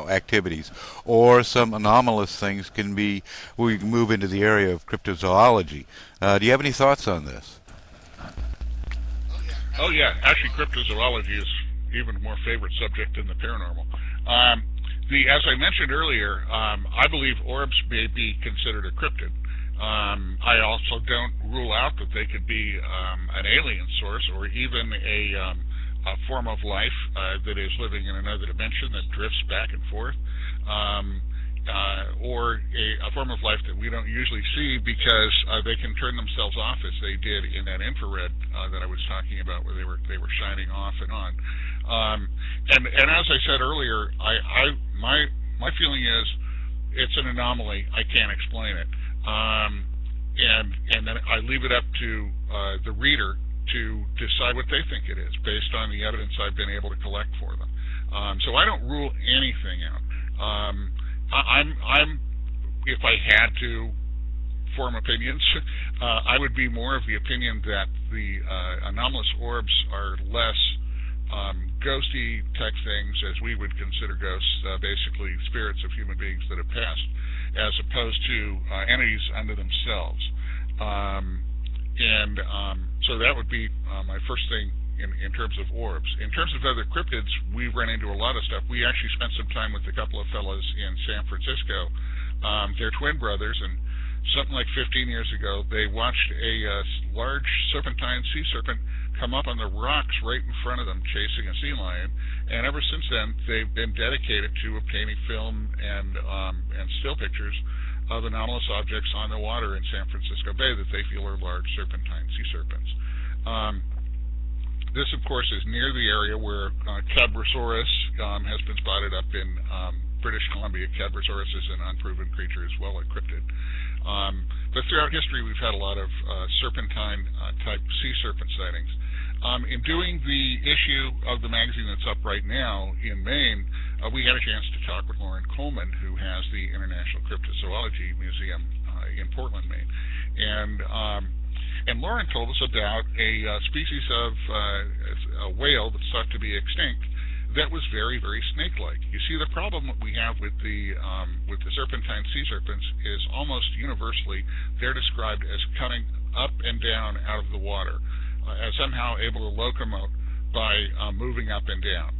activities, or some anomalous things can be, we move into the area of cryptozoology. Do you have any thoughts on this? Oh, yeah. Actually, cryptozoology is even a more favorite subject than the paranormal. As I mentioned earlier, I believe orbs may be considered a cryptid. I also don't rule out that they could be an alien source or even a form of life that is living in another dimension that drifts back and forth, or a form of life that we don't usually see because they can turn themselves off as they did in that infrared that I was talking about, where they were shining off and on. And as I said earlier, my feeling is it's an anomaly. I can't explain it, and then I leave it up to the reader to decide what they think it is based on the evidence I've been able to collect for them. So I don't rule anything out. I'm if I had to form opinions, I would be more of the opinion that the anomalous orbs are less ghosty type things, as we would consider ghosts, basically spirits of human beings that have passed, as opposed to entities unto themselves. So that would be my first thing in terms of orbs. In terms of other cryptids, we run into a lot of stuff. We actually spent some time with a couple of fellows in San Francisco. They're twin brothers, and something like 15 years ago, they watched a large serpentine sea serpent come up on the rocks right in front of them, chasing a sea lion. And ever since then, they've been dedicated to obtaining film and still pictures of anomalous objects on the water in San Francisco Bay that they feel are large serpentine sea serpents. This, of course, is near the area where Cadbrosaurus has been spotted up in British Columbia. Cadbrosaurus is an unproven creature as well, a cryptid. But throughout history, we've had a lot of serpentine-type sea serpent sightings. In doing the issue of the magazine that's up right now in Maine, we had a chance to talk with Lauren Coleman, who has the International Cryptozoology Museum in Portland, Maine. And Lauren told us about a species of a whale that's thought to be extinct that was very, very snake-like. You see, the problem that we have with the serpentine sea serpents is almost universally they're described as coming up and down out of the water, as somehow able to locomote by moving up and down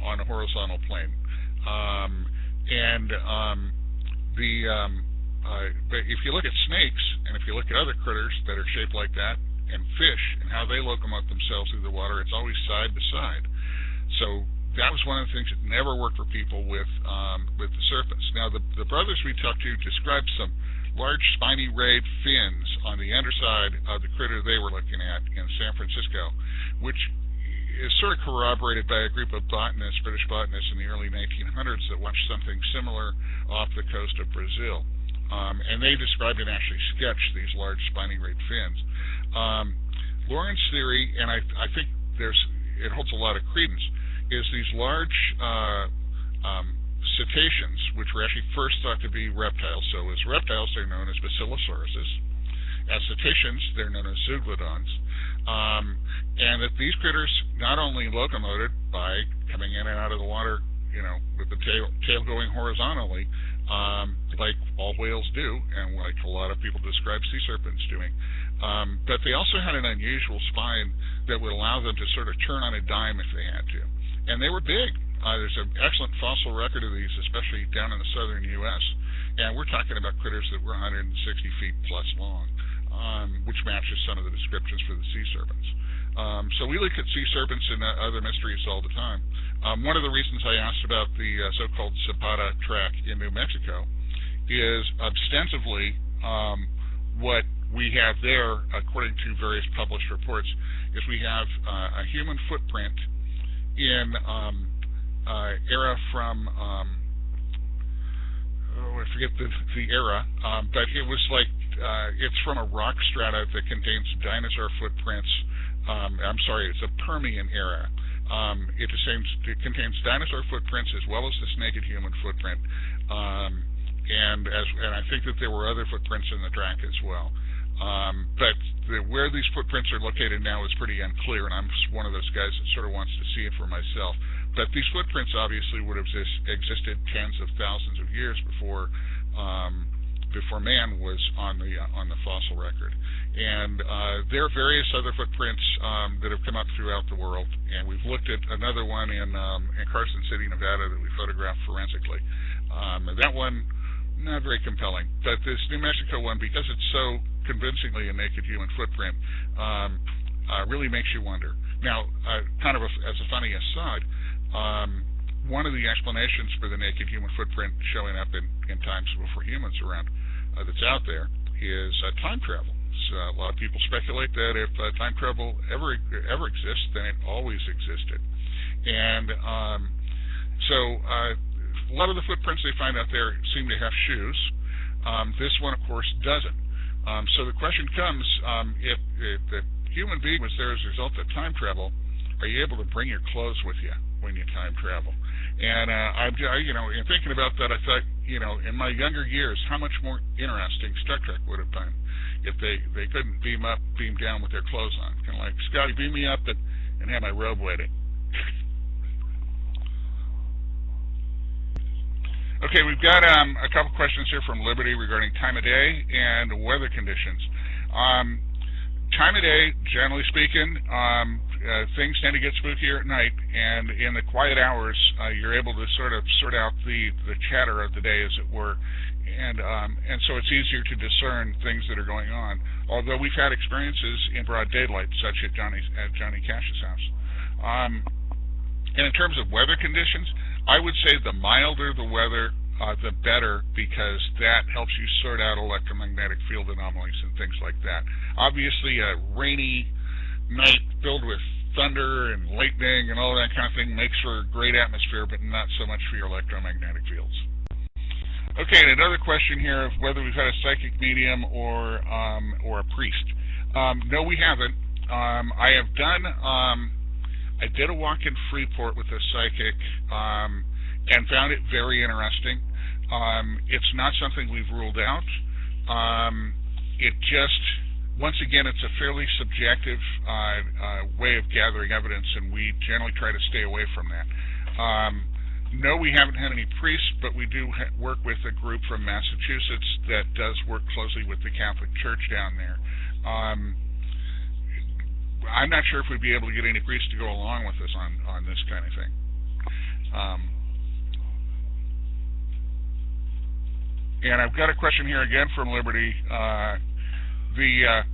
on a horizontal plane. But if you look at snakes, and if you look at other critters that are shaped like that, and fish, and how they locomote themselves through the water, it's always side to side. So that was one of the things that never worked for people with the serpents. Now, the brothers we talked to described some large spiny rayed fins on the underside of the critter they were looking at in San Francisco, which is sort of corroborated by a group of botanists, British botanists in the early 1900s that watched something similar off the coast of Brazil. And they described and actually sketched these large spiny rayed fins. Lauren's theory, and I think it holds a lot of credence, is these large cetaceans, which were actually first thought to be reptiles. So as reptiles, they're known as Basilosauruses. As cetaceans, they're known as Zeuglodons. And that these critters not only locomoted by coming in and out of the water, with the tail going horizontally, like all whales do, and like a lot of people describe sea serpents doing, but they also had an unusual spine that would allow them to sort of turn on a dime if they had to. And they were big. There's an excellent fossil record of these, especially down in the southern U.S., and we're talking about critters that were 160 feet plus long, which matches some of the descriptions for the sea serpents. So we look at sea serpents and other mysteries all the time. One of the reasons I asked about the so-called Zapata track in New Mexico is ostensibly what we have there, according to various published reports, is we have a human footprint in era from, I forget the era, but it was like, it's from a rock strata that contains dinosaur footprints. I'm sorry, it's a Permian era. It contains dinosaur footprints as well as this naked human footprint, and I think that there were other footprints in the track as well. But where these footprints are located now is pretty unclear, and I'm one of those guys that sort of wants to see it for myself. But these footprints obviously would have existed tens of thousands of years before man was on the fossil record. And there are various other footprints that have come up throughout the world, and we've looked at another one in Carson City, Nevada, that we photographed forensically. That one, not very compelling, but this New Mexico one, because it's so convincingly a naked human footprint, really makes you wonder. Now, kind of as a funny aside, one of the explanations for the naked human footprint showing up in times before humans around that's out there is time travel. So a lot of people speculate that if time travel ever exists, then it always existed. And so a lot of the footprints they find out there seem to have shoes. This one, of course, doesn't. So the question comes, if the human being was there as a result of time travel, are you able to bring your clothes with you when you time travel? And in thinking about that, I thought, in my younger years, how much more interesting Star Trek would have been if they couldn't beam down with their clothes on. Kind of like, Scotty, beam me up and have my robe waiting. Okay, we've got a couple questions here from Liberty regarding time of day and weather conditions. Time of day, generally speaking, things tend to get spookier at night, and in the quiet hours, you're able to sort of sort out the chatter of the day, as it were, and so it's easier to discern things that are going on. Although we've had experiences in broad daylight, such at Johnny Cash's house. And in terms of weather conditions, I would say the milder the weather, the better, because that helps you sort out electromagnetic field anomalies and things like that. Obviously, a rainy night filled with thunder and lightning and all that kind of thing makes for a great atmosphere, but not so much for your electromagnetic fields. Okay, and another question here of whether we've had a psychic medium or a priest. No, we haven't. I did a walk in Freeport with a psychic and found it very interesting. It's not something we've ruled out. Once again, it's a fairly subjective way of gathering evidence, and we generally try to stay away from that. No, we haven't had any priests, but we do work with a group from Massachusetts that does work closely with the Catholic Church down there. I'm not sure if we'd be able to get any priests to go along with us on this kind of thing. And I've got a question here again from Liberty. The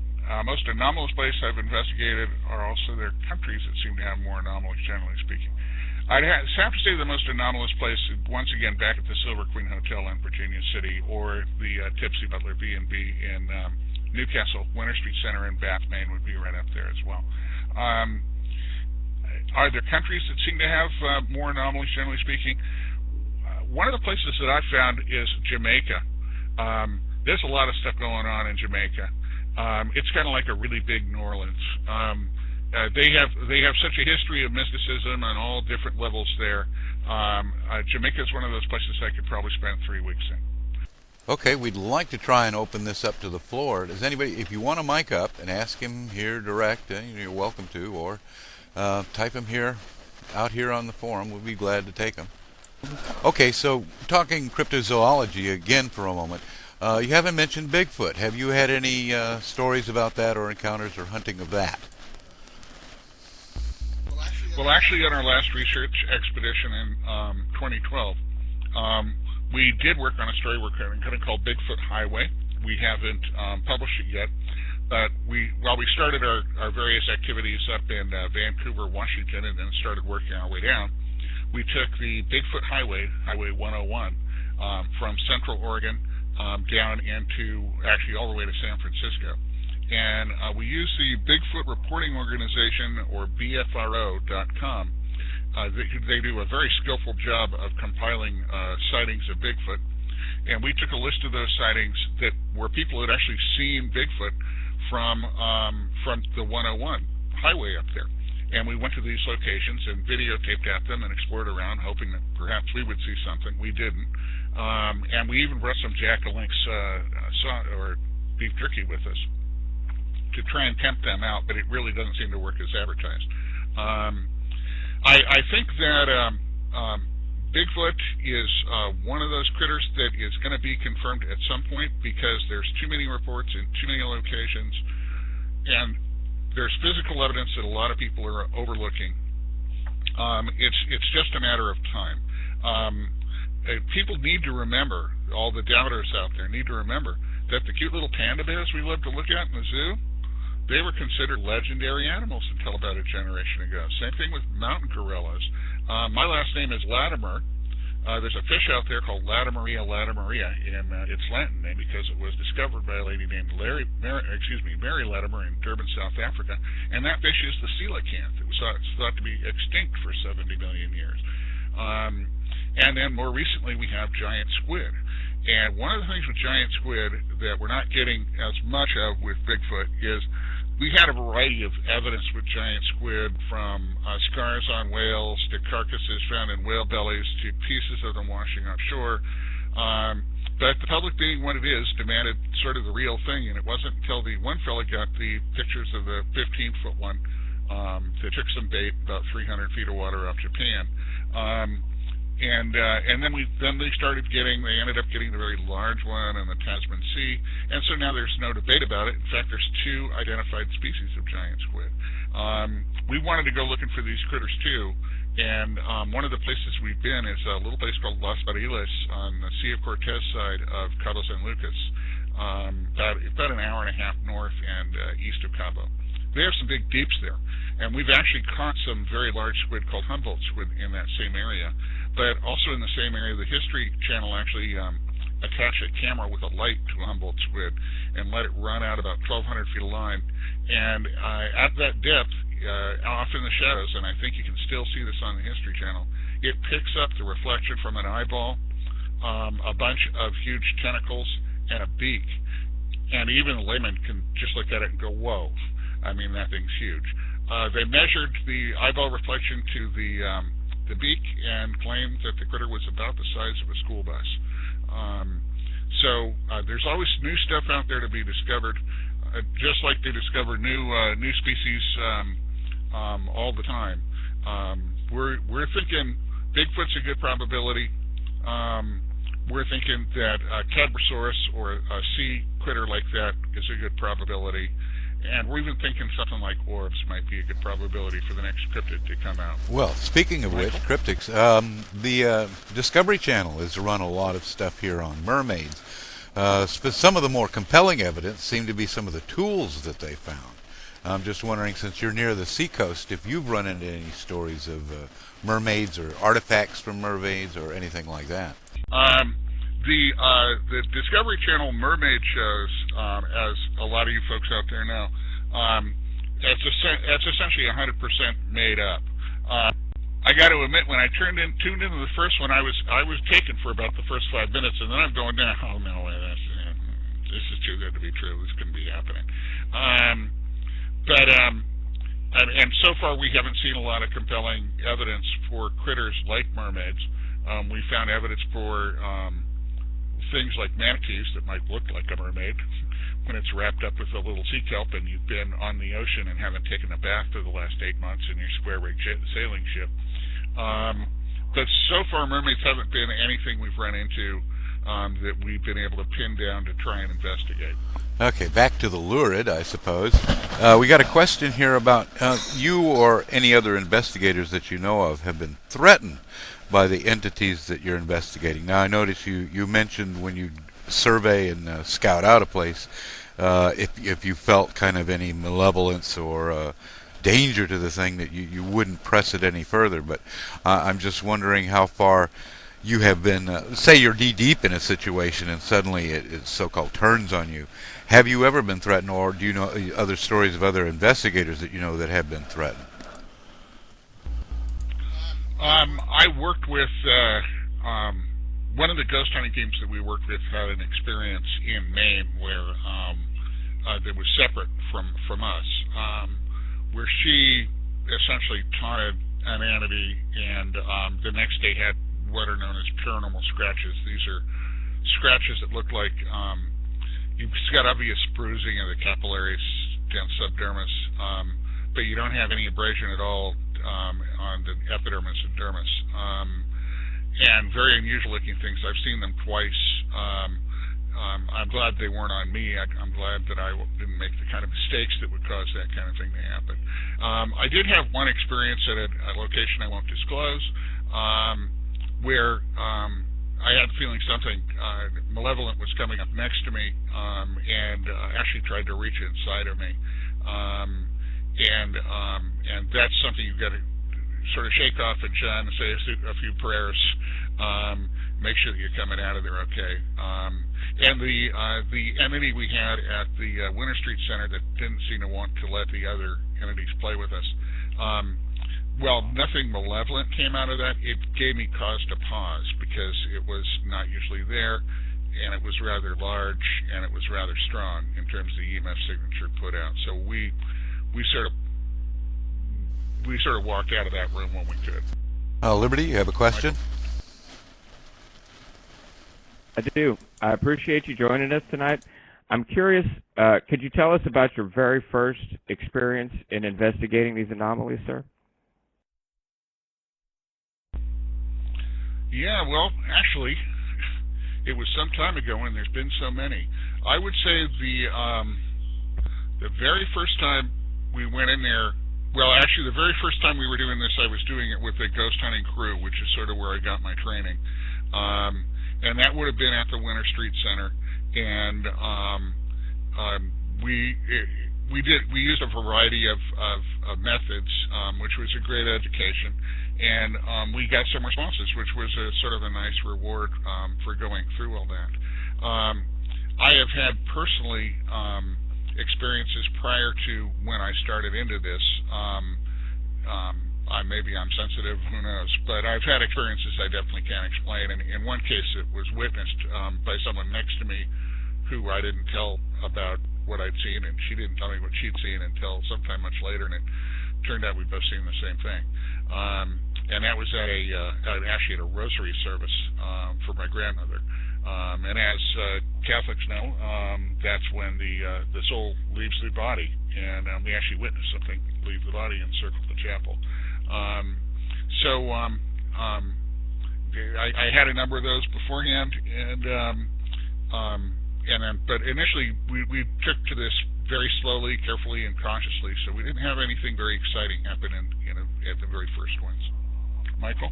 most anomalous place I've investigated are also their countries that seem to have more anomalies, generally speaking. I'd have to say the most anomalous place, once again, back at the Silver Queen Hotel in Virginia City, or the Tipsy Butler B&B in Newcastle. Winter Street Center in Bath, Maine would be right up there as well. Are there countries that seem to have more anomalies, generally speaking? One of the places that I've found is Jamaica. There's a lot of stuff going on in Jamaica. It's kind of like a really big New Orleans. They have such a history of mysticism on all different levels there. Jamaica is one of those places I could probably spend 3 weeks in. Okay, we'd like to try and open this up to the floor. Does anybody, if you want to mic up and ask him here direct, you're welcome to, or type him out here on the forum. We'll be glad to take him. Okay, so talking cryptozoology again for a moment. You haven't mentioned Bigfoot. Have you had any stories about that, or encounters or hunting of that? Well, actually, on our last research expedition in 2012, we did work on a story we're kind of called Bigfoot Highway. We haven't published it yet, but while we started our various activities up in Vancouver, Washington, and then started working our way down, we took the Bigfoot Highway, Highway 101, from Central Oregon down into, actually all the way to San Francisco. And we used the Bigfoot Reporting Organization, or BFRO.com. They do a very skillful job of compiling sightings of Bigfoot. And we took a list of those sightings that were people had actually seen Bigfoot from the 101 highway up there. And we went to these locations and videotaped at them and explored around, hoping that perhaps we would see something. We didn't. And we even brought some jack-o'-lynx or beef jerky with us to try and tempt them out, but it really doesn't seem to work as advertised. I think that Bigfoot is one of those critters that is going to be confirmed at some point, because there's too many reports in too many locations, and there's physical evidence that a lot of people are overlooking. It's just a matter of time. People need to remember, all the doubters out there need to remember, that the cute little panda bears we love to look at in the zoo, they were considered legendary animals until about a generation ago. Same thing with mountain gorillas. My last name is Latimer. There's a fish out there called Latimeria latimeria, and its Latin name because it was discovered by a lady named Mary Latimer in Durban, South Africa, and that fish is the Coelacanth. It was thought to be extinct for 70 million years. And then more recently we have giant squid. And one of the things with giant squid that we're not getting as much of with Bigfoot is we had a variety of evidence with giant squid, from scars on whales to carcasses found in whale bellies to pieces of them washing offshore. But the public, being what it is, demanded sort of the real thing, and it wasn't until the one fella got the pictures of the 15-foot one that took some bait about 300 feet of water off Japan. And then they ended up getting the very large one in the Tasman Sea, and so now there's no debate about it. In fact, there's 2 identified species of giant squid. We wanted to go looking for these critters too, and one of the places we've been is a little place called Las Barilas on the Sea of Cortez side of Cabo San Lucas, about an hour and a half north and east of Cabo. They have some big deeps there, and we've actually caught some very large squid called Humboldt squid in that same area. But also in the same area, the History Channel actually attached a camera with a light to a Humboldt squid and let it run out about 1,200 feet of line. And at that depth, off in the shadows, and I think you can still see this on the History Channel, it picks up the reflection from an eyeball, a bunch of huge tentacles, and a beak. And even a layman can just look at it and go, whoa. I mean, that thing's huge. They measured the eyeball reflection to the beak and claimed that the critter was about the size of a school bus. So there's always new stuff out there to be discovered, just like they discover new species all the time. We're thinking Bigfoot's a good probability. We're thinking that Cadbrosaurus or a sea critter like that is a good probability. And we're even thinking something like Orbs might be a good probability for the next cryptid to come out. Well, speaking of which, cryptids, the Discovery Channel has run a lot of stuff here on mermaids. Some of the more compelling evidence seem to be some of the tools that they found. I'm just wondering, since you're near the seacoast, if you've run into any stories of mermaids or artifacts from mermaids or anything like that. The Discovery Channel mermaid shows, as a lot of you folks out there know, it's essentially 100% made up. I got to admit, when I tuned into the first one, I was taken for about the first 5 minutes, and then I'm going down. Oh no, this is too good to be true. This couldn't be happening. And so far we haven't seen a lot of compelling evidence for critters like mermaids. We found evidence for things like manatees that might look like a mermaid when it's wrapped up with a little sea kelp and you've been on the ocean and haven't taken a bath for the last 8 months in your square rig sailing ship. But so far mermaids haven't been anything we've run into that we've been able to pin down to try and investigate. Okay, back to the lurid, I suppose. We got a question here about you or any other investigators that you know of have been threatened by the entities that you're investigating. Now, I noticed you mentioned when you survey and scout out a place, if you felt kind of any malevolence or danger to the thing, that you wouldn't press it any further. But I'm just wondering how far you have been, say you're knee-deep in a situation and suddenly it so-called turns on you. Have you ever been threatened, or do you know other stories of other investigators that you know that have been threatened? I worked with one of the ghost hunting teams that we worked with had an experience in Maine where that was separate from us, where she essentially taunted an entity, and the next day had what are known as paranormal scratches. These are scratches that look like you've got obvious bruising of the capillaries down subdermis, but you don't have any abrasion at all on the epidermis and dermis. And very unusual looking things. I've seen them twice. I'm glad they weren't on me. I'm glad that I didn't make the kind of mistakes that would cause that kind of thing to happen. I did have one experience at a location I won't disclose, where I had the feeling something malevolent was coming up next to me, and actually tried to reach inside of me. And that's something you've got to sort of shake off and shun and say a few prayers. Make sure that you're coming out of there okay. And the entity we had at the Winter Street Center that didn't seem to want to let the other entities play with us, well, nothing malevolent came out of that. It gave me cause to pause because it was not usually there, and it was rather large, and it was rather strong in terms of the EMF signature put out. So we sort of walked out of that room when we could. Liberty, you have a question? I do. I appreciate you joining us tonight. I'm curious, could you tell us about your very first experience in investigating these anomalies, sir? Yeah, well, actually, it was some time ago, and there's been so many. I would say the very first time we went in there, well, actually, the very first time we were doing this, I was doing it with a ghost hunting crew, which is sort of where I got my training. And that would have been at the Winter Street Center. And we used a variety of methods, which was a great education. And we got some responses, which was a sort of a nice reward for going through all that. I have had personally experiences prior to when I started into this. Maybe I'm sensitive, who knows, but I've had experiences I definitely can't explain, and in one case it was witnessed by someone next to me who I didn't tell about what I'd seen, and she didn't tell me what she'd seen until sometime much later, and it turned out we'd both seen the same thing. And that was actually at a rosary service for my grandmother. And as Catholics know, that's when the soul leaves the body, and we actually witnessed something leave the body and circle the chapel. I had a number of those beforehand, but initially we took to this very slowly, carefully, and cautiously. So we didn't have anything very exciting happen at the very first ones. Michael?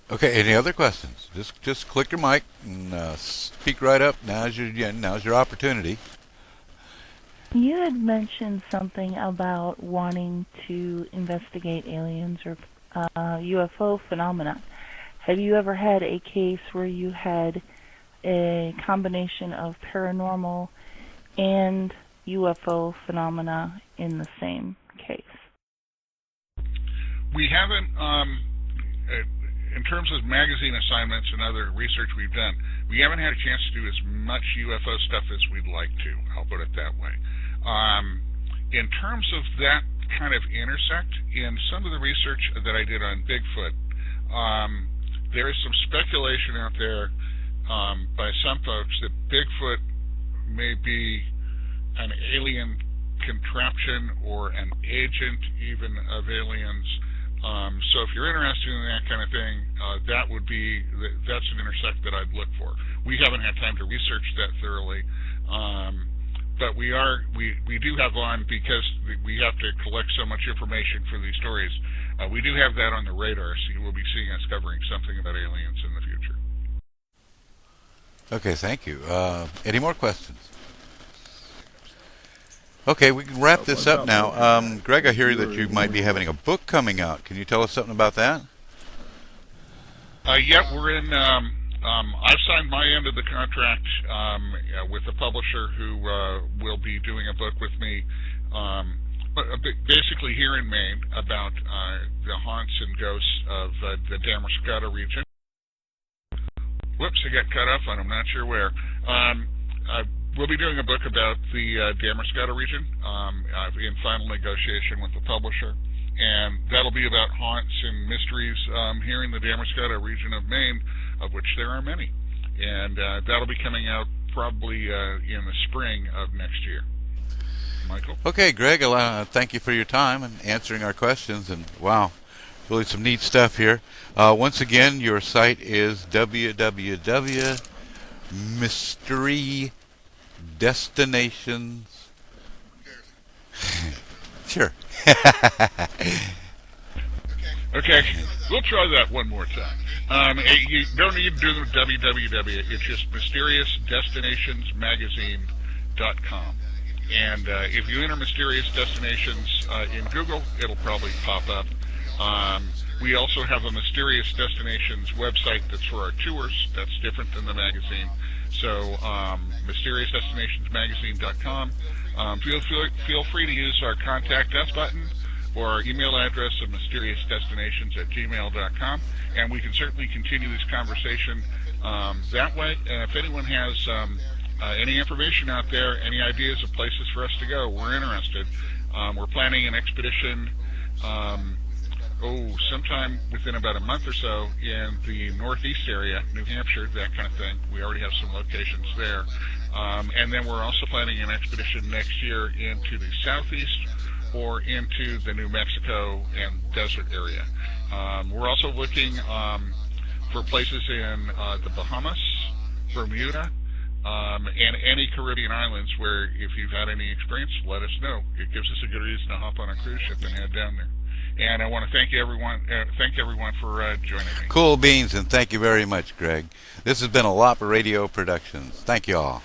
Okay, any other questions? Just click your mic and speak right up. Now's your opportunity. You had mentioned something about wanting to investigate aliens or UFO phenomena. Have you ever had a case where you had a combination of paranormal and UFO phenomena in the same case? We haven't, in terms of magazine assignments and other research we've done, we haven't had a chance to do as much UFO stuff as we'd like to. I'll put it that way. In terms of that kind of intersect, in some of the research that I did on Bigfoot, there is some speculation out there by some folks that Bigfoot may be an alien contraption or an agent even of aliens. So if you're interested in that kind of thing, that's an intersect that I'd look for. We haven't had time to research that thoroughly, but we do have on, because we have to collect so much information for these stories. We do have that on the radar, so you will be seeing us covering something about aliens in the future. Okay, thank you. Any more questions? Okay, we can wrap this up now. Greg, I hear that you might be having a book coming out. Can you tell us something about that? Yeah, we're in. I've signed my end of the contract with the publisher who will be doing a book with me, basically here in Maine, about the haunts and ghosts of the Damariscotta region. Whoops, I got cut off on. I'm not sure where. we'll be doing a book about the Damerscott region in final negotiation with the publisher. And that'll be about haunts and mysteries here in the Damerscott region of Maine, of which there are many. And that'll be coming out probably in the spring of next year. Michael? Okay, Greg, thank you for your time and answering our questions. And wow, really some neat stuff here. Once again, your site is www.mysterydestinations. Sure. Okay, we'll try that one more time. You don't need to do the www. It's just mysteriousdestinationsmagazine.com. And if you enter Mysterious Destinations in Google, it'll probably pop up. We also have a Mysterious Destinations website that's for our tours. That's different than the magazine. So mysteriousdestinationsmagazine.com. Feel free to use our Contact Us button or our email address of mysteriousdestinations@gmail.com, and we can certainly continue this conversation that way. And if anyone has any information out there, any ideas of places for us to go, we're interested. We're planning an expedition sometime within about a month or so in the northeast area, New Hampshire, that kind of thing. We already have some locations there. And then we're also planning an expedition next year into the southeast or into the New Mexico and desert area. We're also looking for places in the Bahamas, Bermuda, and any Caribbean islands where if you've had any experience, let us know. It gives us a good reason to hop on a cruise ship and head down there. And I want to thank everyone for joining me. Cool beans, and thank you very much, Greg. This has been a LOP Radio Productions. Thank you all.